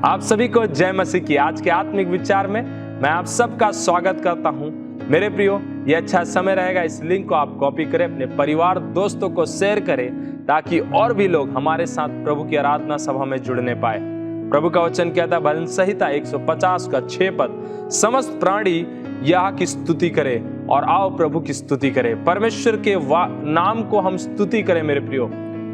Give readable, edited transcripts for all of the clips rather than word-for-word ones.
आप सभी को जय मसीह की। आज के आत्मिक विचार में मैं आप सबका स्वागत करता हूं। मेरे प्रियो, ये अच्छा समय रहेगा, इस लिंक को आप कॉपी करें, अपने परिवार दोस्तों को शेयर करें, ताकि और भी लोग हमारे साथ प्रभु की आराधना सभा में जुड़ने पाए। प्रभु का वचन कहता है, भजन संहिता 150 का 6 पद, समस्त प्राणी यह की स्तुति करे और आओ प्रभु की स्तुति करे। परमेश्वर के नाम को हम स्तुति करें मेरे प्रियो।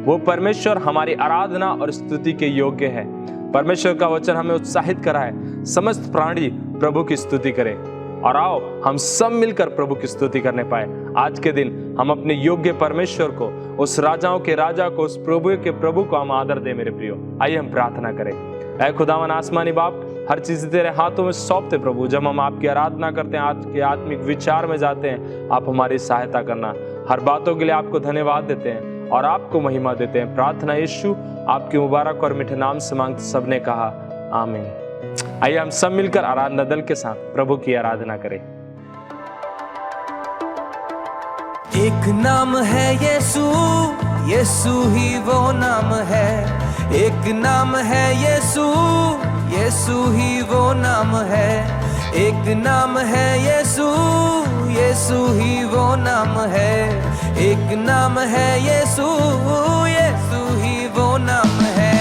वो परमेश्वर हमारी आराधना और स्तुति के योग्य है। परमेश्वर का वचन हमें उत्साहित करा है, समस्त प्राणी प्रभु की स्तुति करें और आओ हम सब मिलकर प्रभु की स्तुति करने पाए। आज के दिन हम अपने योग्य परमेश्वर को, उस राजाओं के राजा को, उस प्रभु के प्रभु को हम आदर दें मेरे प्रियो। आइए हम प्रार्थना करें। ऐ खुदावन आसमानी बाप, हर चीज तेरे हाथों में सौंपते प्रभु। जब हम आपकी आराधना करते हैं, आज के आत्मिक विचार में जाते हैं, आप हमारी सहायता करना। हर बातों के लिए आपको धन्यवाद देते हैं और आपको महिमा देते हैं। प्रार्थना यीशु आपके मुबारक और मीठे नाम से मांगते सबने कहा आमीन। आइए हम सब मिलकर आराधना दल के साथ प्रभु की आराधना करें। एक नाम है यीशु, यीशु ही वो नाम है। एक नाम है यीशु, यीशु ही वो नाम है। एक नाम है यीशु, यीशु ही वो नाम है। एक नाम है यीशु, यीशु ही वो नाम है।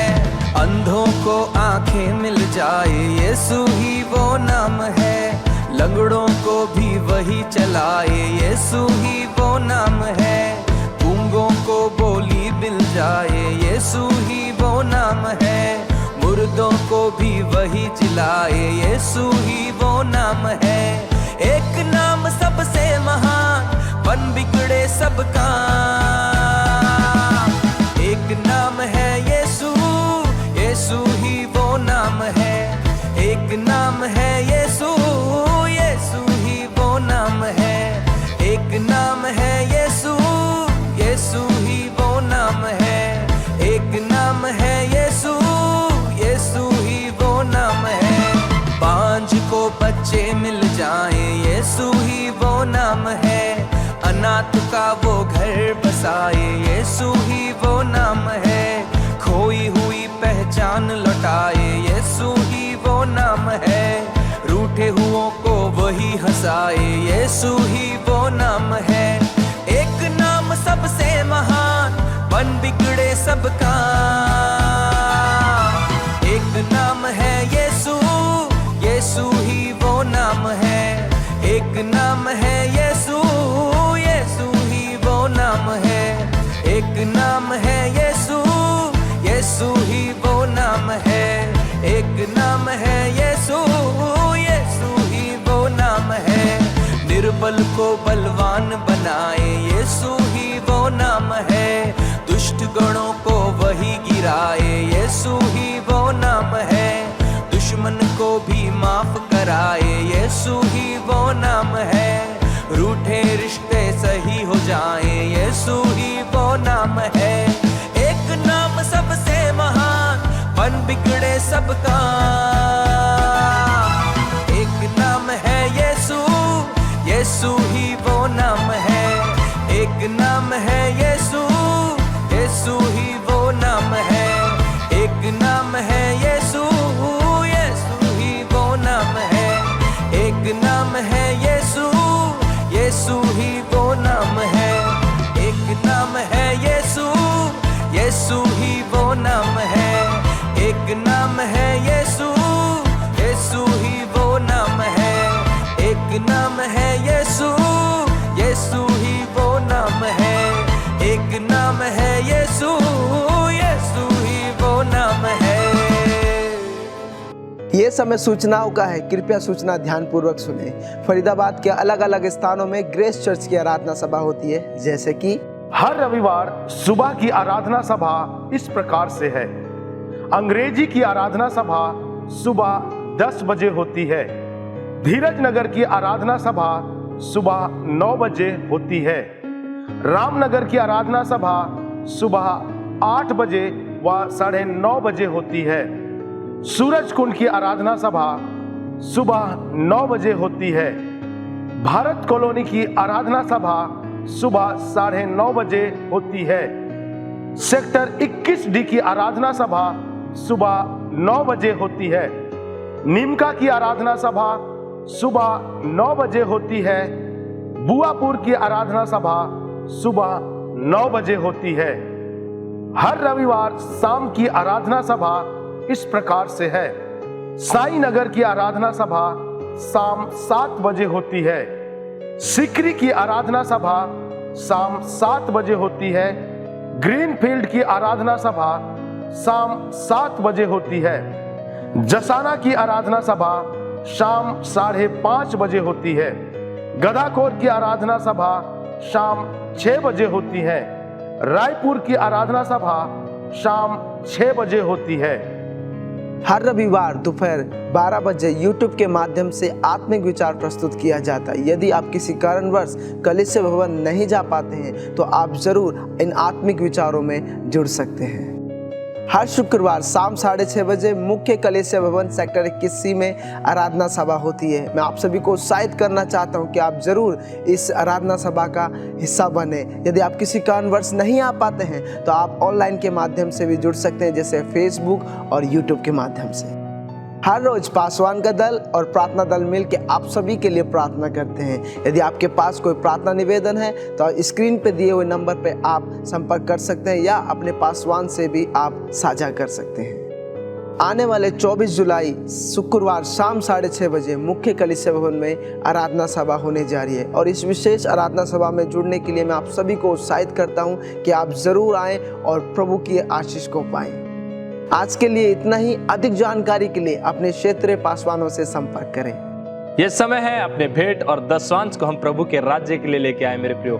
अंधों को आंखें मिल जाए, यीशु ही वो नाम है। लंगड़ों को भी वही चलाए, यीशु ही वो नाम है। गूंगों को बोली मिल जाए, यीशु ही वो नाम है। मुर्दों को भी वही जिलाए, यीशु ही वो नाम है। एक नाम सबसे महान, बन बिगड़े सबका। एक नाम है यीशु, यीशु ही वो नाम है। एक नाम है यीशु, यीशु ही वो नाम है। एक नाम है यीशु, यीशु ही वो नाम है। एक नाम है यीशु, यीशु ही वो नाम है। बांझ को बच्चे मिल जाएं, यीशु ही वो नाम है। अनाथ का वो घर बसाए, यीशु ही वो नाम है। खोई हुई पहचान लौटाए, यीशु ही वो नाम है। रूठे हुओं को वही हंसाए, यीशु ही वो नाम है। एक नाम सबसे महान, बन बिगड़े सबका। एक नाम है यीशु, यीशु ही वो नाम है। एक नाम है यीशु, यीशु ही वो नाम है। एक नाम है यीशु, यीशु ही वो नाम है। एक नाम है यीशु, यीशु ही वो नाम है। निर्बल को बलवान बनाए, यीशु ही वो नाम है। दुष्ट गणों को वही गिराए, यीशु ही वो नाम है। दुश्मन को भी माफ कराए, यीशु ही वो नाम है। रूठे रिश्ते सही हो जाएं, यीशु ही वो नाम है। एक नाम सबसे महान, बन बिगड़े सबका। एक नाम है यीशु, यीशु ही वो नाम है। एक नाम है यीशु, यीशु ही वो नाम है। एक नाम है यीशु, यीशु ही वो नाम है। एक नाम है यीशु, यीशु ही वो नाम है। एक नाम है यीशु, यीशु ही वो नाम है। एक नाम है यीशु, यीशु ही वो नाम है। एक नाम है यीशु, यीशु ही वो नाम है। एक नाम है यीशु, यीशु ही वो नाम है। ये समय सूचनाओं का है, कृपया सूचना ध्यान पूर्वक सुने। फरीदाबाद के अलग अलग स्थानों में ग्रेस चर्च की आराधना सभा होती है, जैसे कि हर रविवार सुबह की आराधना सभा इस प्रकार से है। अंग्रेजी की आराधना सभा सुबह 10 बजे होती है। धीरज नगर की आराधना सभा सुबह 9 बजे होती है। रामनगर की आराधना सभा सुबह 8 बजे व 9:30 बजे होती है। सूरज कुंड की आराधना सभा सुबह 9 बजे होती है। भारत कॉलोनी की आराधना सभा सुबह 9:30 बजे होती है। सेक्टर 21D की आराधना सभा सुबह 9 बजे होती है। नीमका की आराधना सभा सुबह 9 बजे होती है। बुआपुर की आराधना सभा सुबह 9 बजे होती है। हर रविवार शाम की आराधना सभा इस प्रकार से है। साई नगर की आराधना सभा शाम 7 बजे होती है। सिकरी की आराधना सभा शाम 7 बजे होती है। ग्रीनफील्ड की आराधना सभा शाम 7 बजे होती है। जसाना की आराधना सभा शाम 5:30 बजे होती है। गदाकोट की आराधना सभा शाम 6 बजे होती है। रायपुर की आराधना सभा शाम 6 बजे होती है। हर रविवार दोपहर 12 बजे YouTube के माध्यम से आत्मिक विचार प्रस्तुत किया जाता है। यदि आप किसी कारणवश कलीसिया भवन नहीं जा पाते हैं तो आप जरूर इन आत्मिक विचारों में जुड़ सकते हैं। हर शुक्रवार शाम 6:30 बजे मुख्य कलीसिया भवन सेक्टर 21C में आराधना सभा होती है। मैं आप सभी को उत्साहित करना चाहता हूं कि आप जरूर इस आराधना सभा का हिस्सा बने। यदि आप किसी कारणवश नहीं आ पाते हैं तो आप ऑनलाइन के माध्यम से भी जुड़ सकते हैं, जैसे फेसबुक और यूट्यूब के माध्यम से। हर रोज पासवान का दल और प्रार्थना दल मिलकर आप सभी के लिए प्रार्थना करते हैं। यदि आपके पास कोई प्रार्थना निवेदन है तो स्क्रीन पे दिए हुए नंबर पे आप संपर्क कर सकते हैं या अपने पासवान से भी आप साझा कर सकते हैं। आने वाले 24 जुलाई शुक्रवार शाम 6:30 बजे मुख्य कलीसिया भवन में आराधना सभा होने जा रही है और इस विशेष आराधना सभा में जुड़ने के लिए मैं आप सभी को उत्साहित करता हूँ कि आप जरूर आएँ और प्रभु की आशीष को पाएं। आज के लिए इतना ही। अधिक जानकारी के लिए अपने क्षेत्रीय पासवानों से संपर्क करें। यह समय है अपने भेंट और दशवांश को हम प्रभु के राज्य के लिए लेके आए। मेरे प्रियो,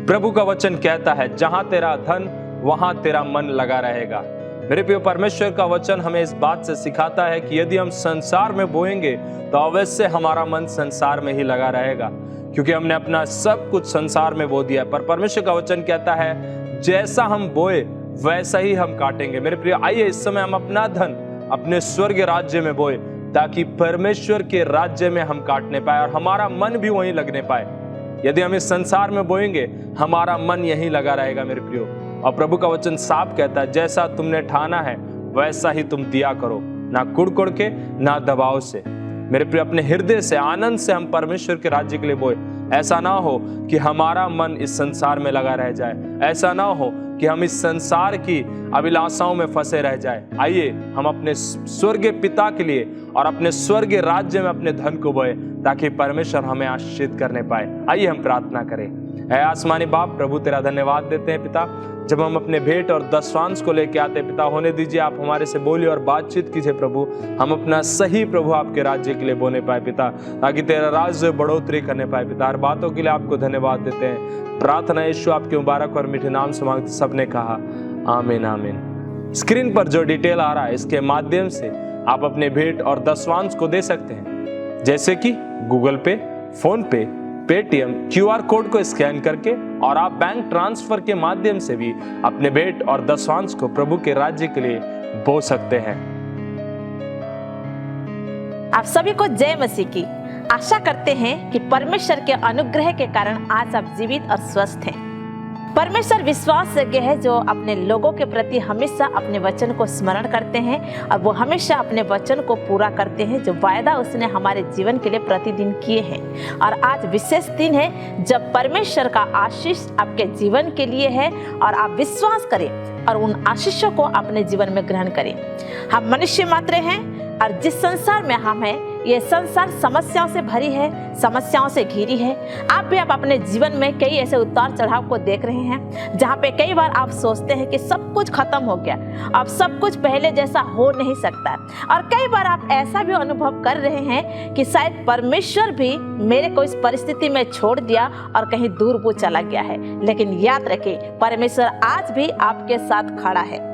प्रभु का वचन कहता है जहां तेरा धन वहां तेरा मन लगा रहेगा। मेरे प्रियो, परमेश्वर का वचन हमें इस बात से सिखाता है कि यदि हम संसार में बोएंगे तो अवश्य हमारा मन संसार में ही लगा रहेगा, क्योंकि हमने अपना सब कुछ संसार में बो दिया। पर परमेश्वर का वचन कहता है जैसा हम बोए वैसा ही हम काटेंगे। मेरे प्रिय, आइए इस समय हम अपना धन अपने स्वर्ग राज्य में बोए ताकि परमेश्वर के राज्य में हम काटने पाए और हमारा मन भी वहीं लगने पाए। यदि हम इस संसार में बोएंगे हमारा मन यहीं लगा रहेगा मेरे प्रियो। और प्रभु का वचन साफ कहता है जैसा तुमने ठाना है वैसा ही तुम दिया करो, ना कुड़ के ना दबाव से। मेरे प्रिय, अपने हृदय से आनंद से हम परमेश्वर के राज्य के लिए बोए। ऐसा ना हो कि हमारा मन इस संसार में लगा रह जाए, ऐसा ना हो कि हम इस संसार की अभिलाषाओं में फंसे रह जाए। आइए हम अपने स्वर्गीय पिता के लिए और अपने स्वर्गीय राज्य में अपने धन को बोए ताकि परमेश्वर हमें आशीषित करने पाए। आइए हम प्रार्थना करें। है आसमानी बाप, प्रभु तेरा धन्यवाद देते हैं पिता, जब हम अपने भेंट और दशवांश को लेके आते पिता, होने दीजिए आप हमारे से बोलिए और बातचीत कीजिए प्रभु। हम अपना सही प्रभु आपके राज्य के लिए बोने पाए पिता, ताकि तेरा राज्य बढ़ोतरी करने पाए पिता। हर बातों के लिए आपको धन्यवाद देते हैं। प्रार्थना यीशु आपके मुबारक और मीठे नाम से मांगते सबने कहा आमीन आमीन। स्क्रीन पर जो डिटेल आ रहा है इसके माध्यम से आप अपने भेंट और दशवांश को दे सकते हैं, जैसे कि गूगल पे, फोन पे, पेटीएम, QR कोड को स्कैन करके, और आप बैंक ट्रांसफर के माध्यम से भी अपने भेंट और दशवांश को प्रभु के राज्य के लिए बो सकते हैं। आप सभी को जय मसीह की। आशा करते हैं कि परमेश्वर के अनुग्रह के कारण आज आप जीवित और स्वस्थ हैं। परमेश्वर विश्वासयोग्य है, जो अपने लोगों के प्रति हमेशा अपने वचन को स्मरण करते हैं और वो हमेशा अपने वचन को पूरा करते हैं, जो वायदा उसने हमारे जीवन के लिए प्रतिदिन किए हैं। और आज विशेष दिन है जब परमेश्वर का आशीष आपके जीवन के लिए है, और आप विश्वास करें और उन आशीषों को अपने जीवन में ग्रहण करें। हम मनुष्य मात्र हैं और जिस संसार में हम हैं, ये संसार समस्याओं से भरी है, समस्याओं से घिरी है। आप भी आप अपने जीवन में कई ऐसे उतार चढ़ाव को देख रहे हैं जहाँ पे कई बार आप सोचते हैं कि सब कुछ खत्म हो गया, अब सब कुछ पहले जैसा हो नहीं सकता। और कई बार आप ऐसा भी अनुभव कर रहे हैं कि शायद परमेश्वर भी मेरे को इस परिस्थिति में छोड़ दिया और कहीं दूर वो चला गया है। लेकिन याद रखें, परमेश्वर आज भी आपके साथ खड़ा है,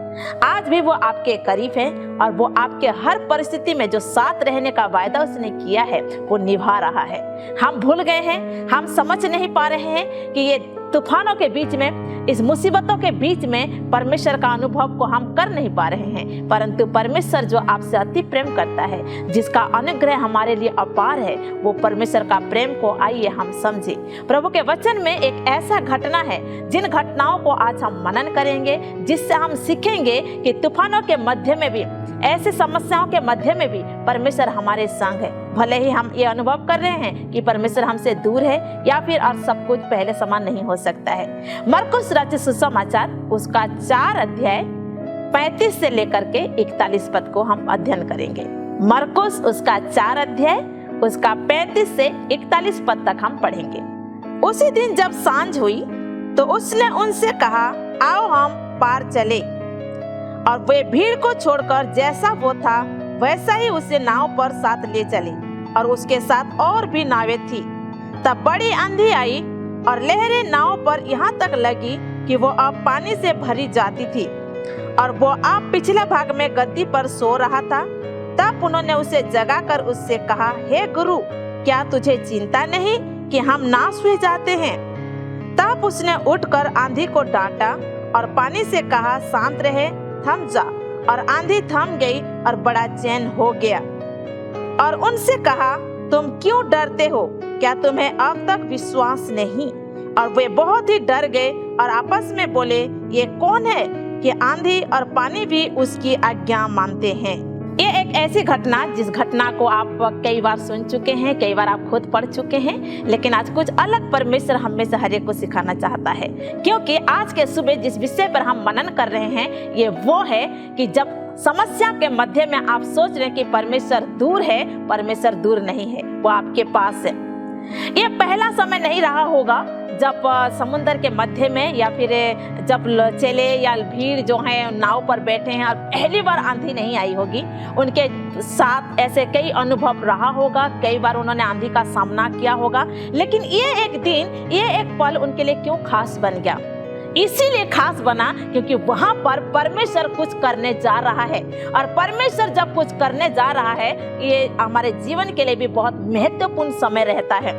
आज भी वो आपके करीब है और वो आपके हर परिस्थिति में जो साथ रहने का वायदा उसने किया है वो निभा रहा है। हम भूल गए हैं, हम समझ नहीं पा रहे हैं कि ये तूफानों के बीच में इस मुसीबतों के बीच में परमेश्वर का अनुभव को हम कर नहीं पा रहे हैं, परंतु परमेश्वर जो आपसे अति प्रेम करता है, जिसका अनुग्रह हमारे लिए अपार है, वो परमेश्वर का प्रेम को आइए हम समझे। प्रभु के वचन में एक ऐसा घटना है, जिन घटनाओं को आज हम मनन करेंगे, जिससे हम सीखेंगे कि तूफानों के मध्य में भी, ऐसी समस्याओं के मध्य में भी परमेश्वर हमारे संग है। भले ही हम ये अनुभव कर रहे हैं कि परमेश्वर हमसे दूर है या फिर और सब कुछ पहले समान नहीं हो सकता है। मरकुस रचित सुसमाचार उसका 4 अध्याय 35 से लेकर के 41 पद को हम अध्ययन करेंगे। मरकुस उसका 4 अध्याय उसका 35 से 41 पद तक हम पढ़ेंगे। उसी दिन जब सांझ हुई तो उसने उनसे कहा, आओ हम पार चले। और वे भीड़ को छोड़कर जैसा वो था वैसा ही उसे नाव पर साथ ले चले, और उसके साथ और भी नावें थी। तब बड़ी आंधी आई और लहरें नाव पर यहाँ तक लगी कि वो अब पानी से भरी जाती थी, और वो अब पिछले भाग में गद्दी पर सो रहा था। तब उन्होंने उसे जगाकर उससे कहा, हे गुरु, क्या तुझे चिंता नहीं कि हम नाश हुए जाते हैं? तब उसने उठकर आंधी को डांटा और पानी से कहा, शांत रहे, थम जा। और आंधी थम गई और बड़ा चैन हो गया। और उनसे कहा, तुम क्यों डरते हो? क्या तुम्हें अब तक विश्वास नहीं? और वे बहुत ही डर गए और आपस में बोले, ये कौन है कि आंधी और पानी भी उसकी आज्ञा मानते हैं? ये एक ऐसी घटना, जिस घटना को आप कई बार सुन चुके हैं, कई बार आप खुद पढ़ चुके हैं, लेकिन आज कुछ अलग परमेश्वर हम में से हर एक को सिखाना चाहता है। क्योंकि आज के सुबह जिस विषय पर हम मनन कर रहे हैं, ये वो है कि जब समस्या के मध्य में आप सोच रहे हैं कि परमेश्वर दूर है, परमेश्वर दूर नहीं है, वो आपके पास है। ये पहला समय नहीं रहा होगा जब समुद्र के मध्य में या फिर जब चेले या भीड़ जो है नाव पर बैठे हैं और पहली बार आंधी नहीं आई होगी। उनके साथ ऐसे कई अनुभव रहा होगा, कई बार उन्होंने आंधी का सामना किया होगा, लेकिन ये एक दिन, ये एक पल उनके लिए क्यों खास बन गया? इसीलिए खास बना क्योंकि वहां पर परमेश्वर कुछ करने जा रहा है। और परमेश्वर जब कुछ करने जा रहा है, ये हमारे जीवन के लिए भी बहुत महत्वपूर्ण समय रहता है।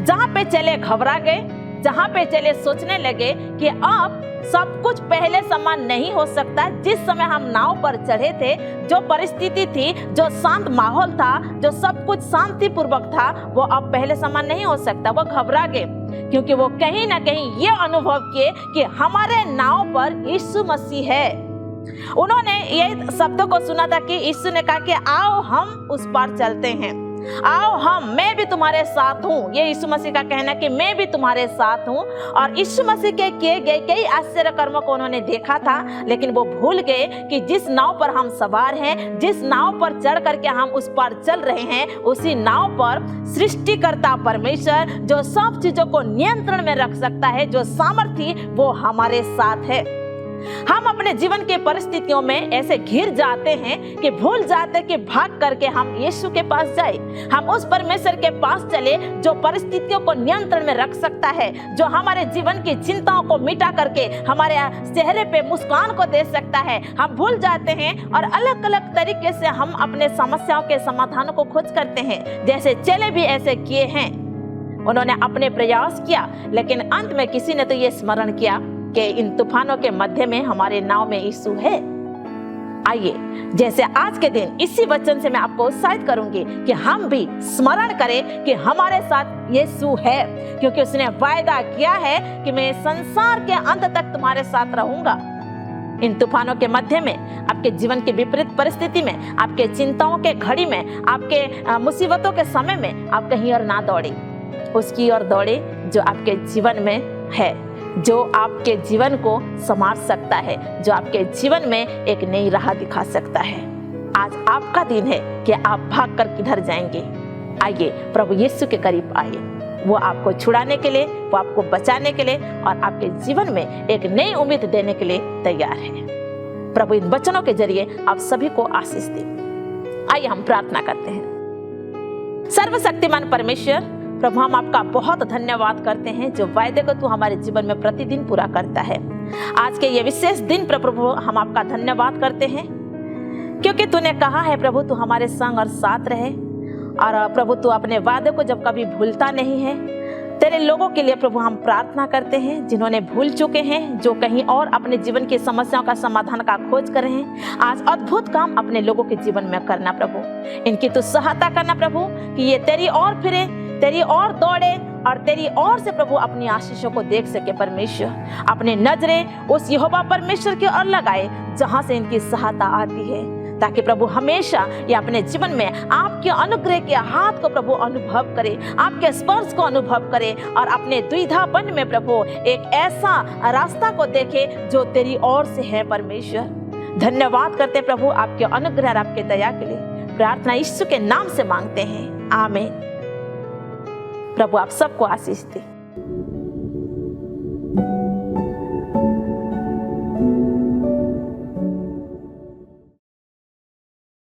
जहाँ पे चले घबरा गए, जहाँ पे चले सोचने लगे कि अब सब कुछ पहले समान नहीं हो सकता। जिस समय हम नाव पर चढ़े थे, जो परिस्थिति थी, जो शांत माहौल था, जो सब कुछ शांतिपूर्वक था, वो अब पहले समान नहीं हो सकता। वो घबरा गए क्योंकि वो कहीं ना कहीं ये अनुभव किए कि हमारे नाव पर यीशु मसीह है। उन्होंने ये शब्दों को सुना था कि यीशु ने कहा कि आओ हम उस पार चलते हैं, आओ मैं भी तुम्हारे साथ हूँ। ये यीशु मसीह का कहना कि मैं भी तुम्हारे साथ हूँ। और यीशु मसीह के किए गए कई आश्चर्य कर्मों को उन्होंने देखा था, लेकिन वो भूल गए कि जिस नाव पर हम सवार हैं, जिस नाव पर चढ़ करके हम उस पार चल रहे हैं, उसी नाव पर सृष्टिकर्ता परमेश्वर जो सब चीजों को नियंत्रण में रख सकता है, जो सामर्थ्य, वो हमारे साथ है। हम अपने जीवन के परिस्थितियों में ऐसे घिर जाते हैं कि भूल जाते कि भाग करके हम यीशु के पास जाए, हम उस परमेश्वर के पास चले जो परिस्थितियों को नियंत्रण में रख सकता है, जो हमारे जीवन की चिंताओं को मिटा करके हमारे चेहरे पे मुस्कान को दे सकता है। हम भूल जाते हैं और अलग अलग तरीके से हम अपने समस्याओं के समाधान को खोज करते हैं, जैसे चेले भी ऐसे किए हैं। उन्होंने अपने प्रयास किया, लेकिन अंत में किसी ने तो ये स्मरण किया कि इन तूफानों के मध्य में हमारे नाव में यीशु है। आइए, जैसे आज के दिन इसी वचन से मैं आपको उत्साहित करूंगी कि हम भी स्मरण करें कि हमारे साथ यीशु है, क्योंकि उसने वायदा किया है कि मैं संसार के अंत तक तुम्हारे साथ रहूंगा। इन तूफानों के मध्य में, आपके जीवन के विपरीत परिस्थिति में, आपके चिंताओं के घड़ी में, आपके मुसीबतों के समय में आप कहीं और ना दौड़े, उसकी ओर दौड़े जो आपके जीवन में है, जो आपके जीवन को संवार सकता है, जो आपके जीवन में एक नई राह दिखा सकता है। आज आपका दिन है कि आप भागकर किधर जाएंगे। आइए प्रभु यीशु के करीब आइए, वो आपको छुड़ाने के लिए, वो आपको बचाने के लिए और आपके जीवन में एक नई उम्मीद देने के लिए तैयार है। प्रभु इन वचनों के जरिए आप सभी को आशीष दे। आइए हम प्रार्थना करते हैं। सर्वशक्तिमान परमेश्वर, प्रभु हम आपका बहुत धन्यवाद करते हैं जो वायदे को तू हमारे जीवन में प्रतिदिन पूरा करता है। आज के ये विशेष दिन पर प्रभु हम आपका धन्यवाद करते हैं, क्योंकि तूने कहा है प्रभु तू हमारे संग और साथ रहे। और प्रभु तू अपने वादे को जब कभी भूलता नहीं है, तेरे लोगों के लिए प्रभु हम प्रार्थना करते हैं, जिन्होंने भूल चुके हैं, जो कहीं और अपने जीवन की समस्याओं का समाधान का खोज कर रहे हैं। आज अद्भुत काम अपने लोगों के जीवन में करना प्रभु, इनकी तू सहायता करना प्रभु, कि ये तेरी ओर फिरे, तेरी ओर दौड़े और तेरी ओर से प्रभु अपनी आशीषों को देख सके। परमेश्वर अपने नजरें उस यहोवा परमेश्वर की ओर लगाए जहां से इनकी सहायता आती है, ताकि प्रभु हमेशा ये अपने जीवन में आपके अनुग्रह के हाथ को प्रभु अनुभव करे, आपके स्पर्श को अनुभव करे और अपने द्विधापन में प्रभु एक ऐसा रास्ता को देखे जो तेरी ओर से है। परमेश्वर धन्यवाद करते प्रभु आपके अनुग्रह और आपके दया के लिए। प्रार्थना यीशु के नाम से मांगते हैं, आमीन। प्रभु आप सबको आशीष दे।